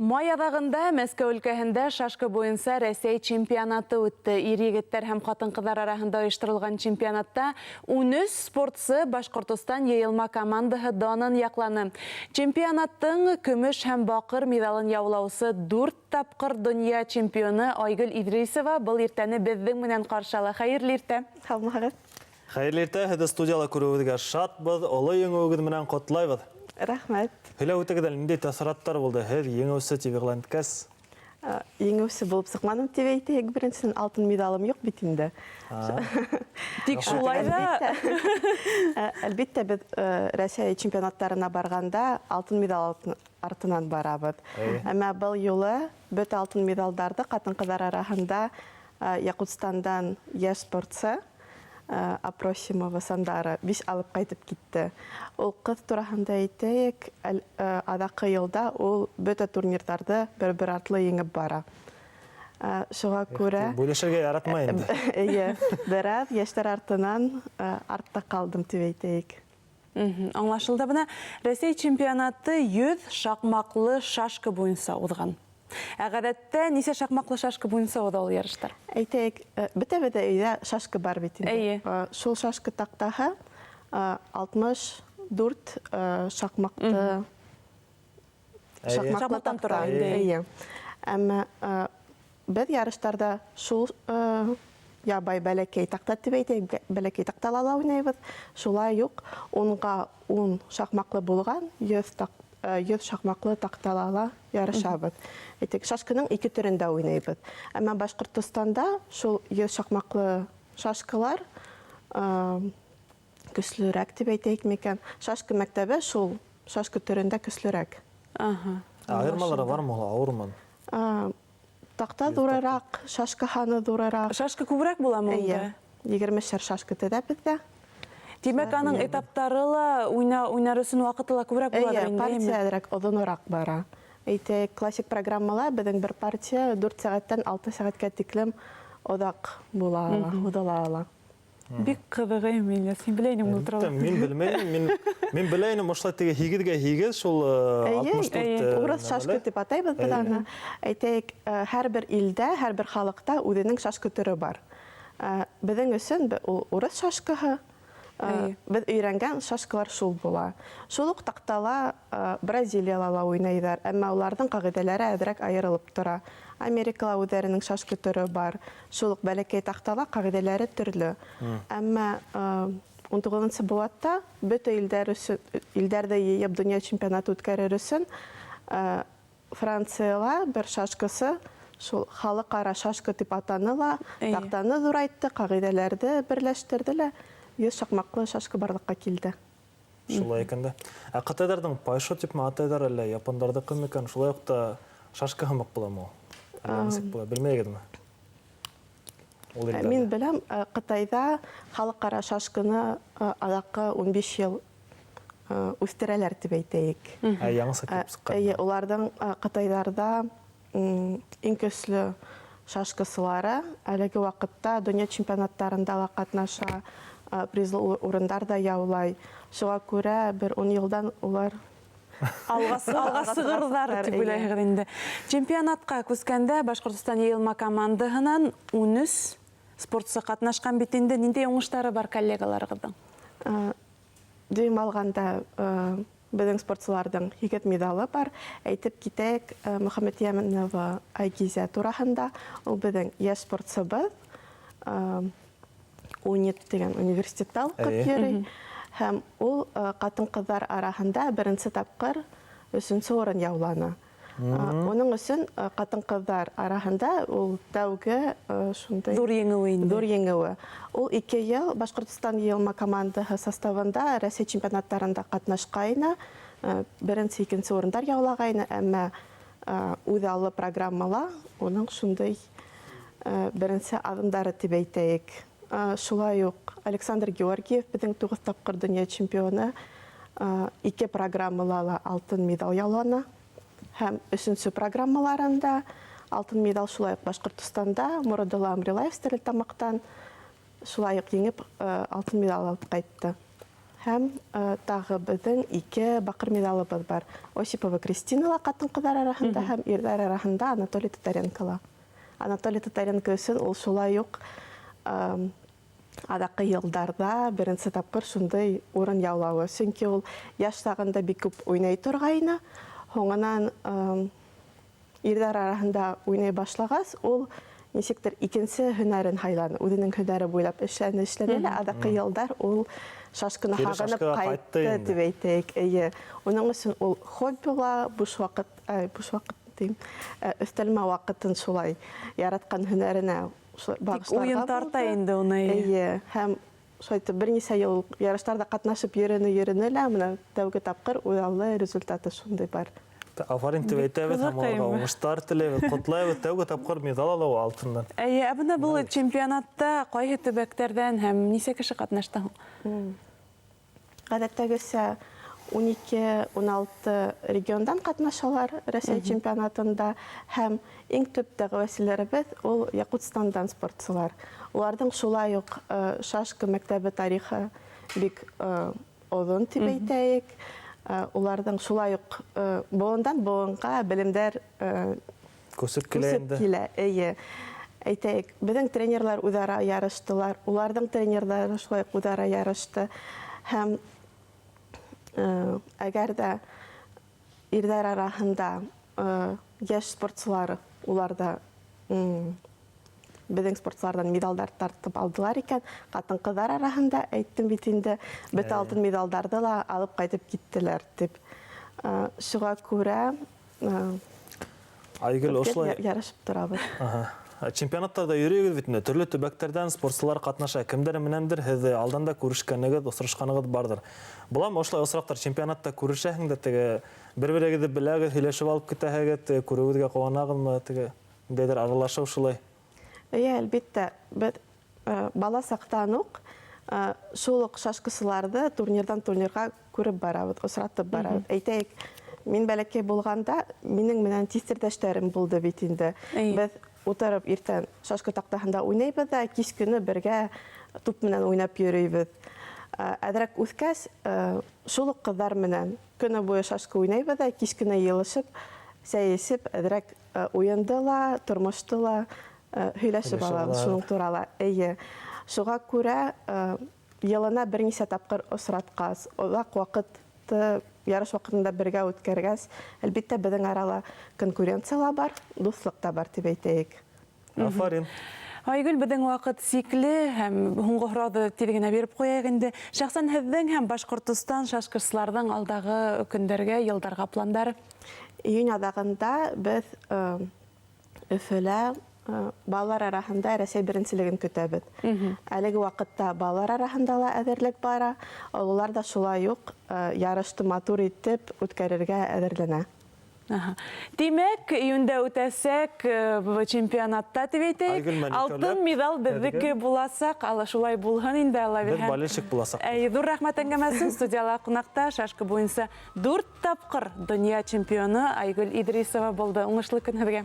Май аҙағында Мәскәү өлкәһендә шашка буйынса Рәсәй чемпионаты үтте. Ир-егеттәр һәм ҡатын-ҡыҙҙар араһында ойоштырылған чемпионатта 13 спортсы Башҡортостан йыйылма командаһы данын яҡланы. Чемпионаттың көмөш һәм баҡыр миҙалын яулаусы 4 тапҡыр донъя чемпионы Айгөл Иҙрисова был иртәне беҙҙең менән ҡаршыла. Хәйерле иртә. Һаумыһығыҙ. Хәйерле иртә, һеҙҙе студияла күреүегеҙгә шатбыҙ, оло еңеүегеҙ менән ҡотлайбыҙ. Рәхмәт. Һөйләп үтегеҙ, ниндәй тәьҫораттар булды? Һеҙ еңеүсе тип иғлан иткәс? Еңеүсе булып сыҡманым тип әйтәйек, беренсенән алтын медалым юҡ бит инде. Тик шулай ҙа. Әлбиттә, беҙ Рәсәй чемпионаттарына барғанда алтын медал артынан барабыҙ. Әммә был юлы бөтә алтын медалдарҙы ҡатын-ҡыҙҙар араһында Якутстандан йәш спортсы Апросимова Сандара 5 алып ҡайтып китте. Ул ҡыҙ тураһында әйтәйек, аҙаҡҡы йылда ул бөтә турнирҙарҙы бер артлы еңеп бара. Шуға күрә... Бүлешергә яратмай инде. Берәҙ йәштәр артынан артта ҡалдым тип әйтәйек. Аңлашылды. Бына Рәсәй чемпионаты 100 шаҡмаҡлы шашка буйынса уҙған. Ғәҙәттә нисә шаҡмаҡлы шашка буйынса уҙа ул ярыштар? Әйтәйек, бөтә өйҙә шашка бар бит инде. Эйе. Шул шашка таҡтаһы 64 шаҡмаҡты Шаҡмаҡтан тора инде. Әммә беҙ ярыштарда шул ябай бәләкәй таҡта тип әйтәйек, бәләкәй таҡтала уйнайбыҙ. Шулай юҡ, 10 шаҡмаҡлы булған 100 шаҡмаҡлы таҡталала ярышабыҙ. Шашканың 2 төрөндә уйнайбыҙ. Әммә Башҡортостанда шул 100 шаҡмаҡлы шашкалар көслөрәк тип әйтәйек микән. Шашка мәктәбе шул шашка төрөндә көслөрәк. Айырмалары бармы, ауырмы? Таҡта ҙурыраҡ, шашка һаны ҙурыраҡ. Шашка күберәк буламы унда? 20 шашка төҙә беҙҙә. Тимәк, аның этаптары ла уйнар өсөн ваҡыты ла күберәк буладыр инде. Партия оҙонораҡ бара. Әйтәйек, классик программала беҙҙең бер партия 4 сәғәттән 6 сәғәткә тиклем оҙаҡ була ала, уҙыла ала. Бик ҡыҙығым мин, син беләйнем ул турала. Мин белмәйем, мин беләйем, ошолай теге 8-ға 8 шул 64. Урыҫ шашка тип атайбыҙ беҙ аны. Әйтәйек, һәр бер илдә, һәр бер халыҡта үҙенең шашка төрө бар. Беҙҙең өсөн ул урыҫ шашкаһы, беҙ өйрәнгән шашкалар шул була. Шул уҡ таҡтала Бразилияла ла уйнайҙар, әммә уларҙың ҡағиҙәләре әҙерәк айырылып тора. Америкала үҙҙәренең шашка төрө бар. Шул уҡ бәләкәй таҡтала ҡағиҙәләре төрлө. Әммә 19-нсы быуатта бөтә илдәрҙе йыйып донъя чемпионаты үткәрер өсөн Францияла бер шашкасы шул халыҡ-ара шашка тип атаны ла, таҡтаны ҙурайтты, ҡағиҙәләрҙе берләштерҙе лә 100 шаҡмаҡлы шашка барлыҡҡа килде. Шулай икән дә. Ҡытайҙарҙың пайшо тип атайҙар әллә, япондарҙыҡы микән? Шулай уҡ та шашка һымаҡ буламы ул? Белмәйегеҙме? Мин беләм, Ҡытайҙа халыҡ-ара шашканы аҙаҡҡы 15 йыл үҫтерәләр тип әйтәйек. Яңыса килеп сыҡҡан. Уларҙың Ҡытайҙарҙа иң көслө шашкасылары әлеге ваҡытта донъя чемпионаттарында ла ҡатнаша, призлы урындар да яулай. Шуға күрә бер 10 йылдан улар Алға сығырҙар тип уйлайһығыҙ инде. Чемпионатҡа күскәндә Башҡортостан йыйылма командаһынан 13 спортсы ҡатнашҡан бит инде. Ниндәй уңыштары бар коллегаларығыҙҙың? Дөйөм алғанда беҙҙең спортсыларҙың 2 медалы бар. Әйтеп китәйек, Мөхәммәт Йәмәнова Айгизә тураһында. Ул беҙҙең йәш спортсыбыҙ. УНИТ дигән университетта уҡып йөрөй. Һәм ул ҡатын-ҡыҙҙар араһында беренсе тапҡыр 3-нсе урын яуланы. Уның өсөн ҡатын-ҡыҙҙар араһында ул тәүге шундай Ҙур еңеүе инде. Ҙур еңеүе. Ул 2 йыл Башҡортостан йыйылма командаһы составында Рәсәй чемпионаттарында ҡатнашҡайны. Беренсе, икенсе урындар яулағайны, әммә үҙ аллы программала уның шундай беренсе аҙымдары тип әйтәйек. Шулай уҡ Александр Георгиев, беҙҙең 9 тапҡыр донъя чемпионы, 2 программала ла алтын медал яуланы. Һәм 3-нче программаларында алтын медал шулай уҡ Башҡортостанда Мурадулла Амрилаев Стәрлетамаҡтан шулай уҡ еңеп алтын медал алып ҡайтты. һәм тағы беҙҙең 2 баҡыр медалыбыҙ бар. Осипова Кристинала ҡатын-ҡыҙҙар араһында һәм ирҙәр араһында Анатолий Татаренкола. Анатолий Татаренко өсөн ул шулай уҡ аҙаҡҡы йылдарҙа беренсе тапҡыр шундай урын яулауы. Сөнки ул йәш сағында бик күп уйнай торғайны. Һуңынан ирҙәр араһында уйнай башлағас, ул нисектер икенсе һөнәрен һайланы. Үҙенең һөнәре буйлап эшләне лә, аҙаҡҡы йылдар ул шашкыны Кире һағынып шашкаға ҡайтты ҡайтты инде. тип әйтәйек. Эйе. Уның өсөн ул хоббила, буш ваҡыт тим, өҫтәлмә ваҡытын шулай яратҡан һөнәренә бағышларға уйын тарта булды. инде уны. Эйе. Һәм шайтып бер нисә йыл ярыштарда ҡатнашып йөрөнө лә, менә тәүге тапҡыр уйлаулы результаты шундай бар. Афарин тип әйтәбеҙ һәм ҡыҙыҡ алға әйме. уңыштар теләйбеҙ, ҡотлайбыҙ. Тәүге тапҡыр медаль алыу алтындан. Ә бына был чемпионатта ҡайһы төбәктәрҙән һәм нисә кеше ҡатнашты һуң? Ғәҙәттәгесә 12-16 региондан ҡатнашалар Рәсәй чемпионатында һәм иң төп тәғәүәселәребеҙ ул Якутстандан спортсылар. Уларҙың шулай уҡ шашка мәктәбе тарихы бик оҙон тип әйтәйек. Уларҙың шулай уҡ быуындан быуынға белемдәр Күсеп килә күсеп инде. килә. Эйе. Әйтәйек, беҙҙең тренерҙар үҙара ярыштылар, уларҙың тренерҙары шулай уҡ үҙара ярышты. Һәм әгәр ҙә ирҙәр араһында йәш спортсылар уларҙа беҙҙең спортсыларҙан медалдар тартып алдылар икән, ҡатын-ҡыҙҙар араһында әйттем бит инде, бөтә алтын медалдарҙы ла алып ҡайтып киттеләр тип. Шуға күрә Айгөл, ошолай ярышып торабыҙ. чемпионаттарда йөрөйгөҙ бит инде. Төрлө төбәктәрҙән спортсылар ҡатнаша. Кемдәр менәндер һеҙ алданда күрешкәнегеҙ, осрашҡанығыҙ барҙыр. Буламы ошолай осраҡтар? Чемпионатта күрешәһең дә, теге бер-берегеҙҙе беләгеҙ, һөйләшеп алып китәһегеҙ, күреүегеҙгә ҡыуанағыҙмы, теге ниндәйҙер аралашыу шулай? Эйе, әлбиттә, беҙ бала саҡтан уҡ шул уҡ шашкысыларҙы турнирҙан турнирға күреп барабыҙ, осратып барабыҙ. Әйтәйек, мин бәләкәй булғанда, минең менән тиҫтерҙәштәрем булды бит инде. Беҙ утырып иртән шашка таҡтаһында уйнайбыҙ ҙа, кис көнө бергә туп менән уйнап йөрөйбөҙ. Әҙерәк үҫкәс, шул уҡ ҡыҙҙар менән көнө буйы шашка уйнайбыҙ ҙа, кис көнө йылышып, сәй эсеп, әҙерәк уйынды ла, тормошто ла һөйләшеп алабыҙ шуның турала. Эйе. Шуға күрә йылына бер нисә тапҡыр осратҡас, оҙаҡ ваҡытты ярыш ваҡытында бергә үткәргәс, әлбиттә беҙҙең арала конкуренция ла бар, дуҫлыҡ та бар тип әйтәйек. Афарин. Айгөл, беҙҙең ваҡыт сикле һәм һуңғы һорауҙы тиҙ генә биреп ҡуяйыҡ инде. Шәхсән һеҙҙең һәм Башҡортостан шашкысларҙың алдағы көндәргә, йылдарға пландары? Июнь аҙағында беҙ Өфөлә балалар араһында Рәсәй беренселеген көтәбеҙ. Әлеге ваҡытта балалар араһында ла әҙерлек бара. Ололар да шулай уҡ ярышты матур итеп үткәрергә әҙерләнә. Тимәк, июндә үтәсәк чемпионатта тип әйтәйек. Алтын медаль беҙҙеке буласаҡ. Ала шулай булһын инде, ала Беҙ бирһәм. болельщик буласаҡ. Ҙур рәхмәт әңгәмәсен студияла ҡунаҡта шашка буйынса 4 тапҡыр донъя чемпионы Айгөл Идрисова булды. Уңышлы көн һеҙгә.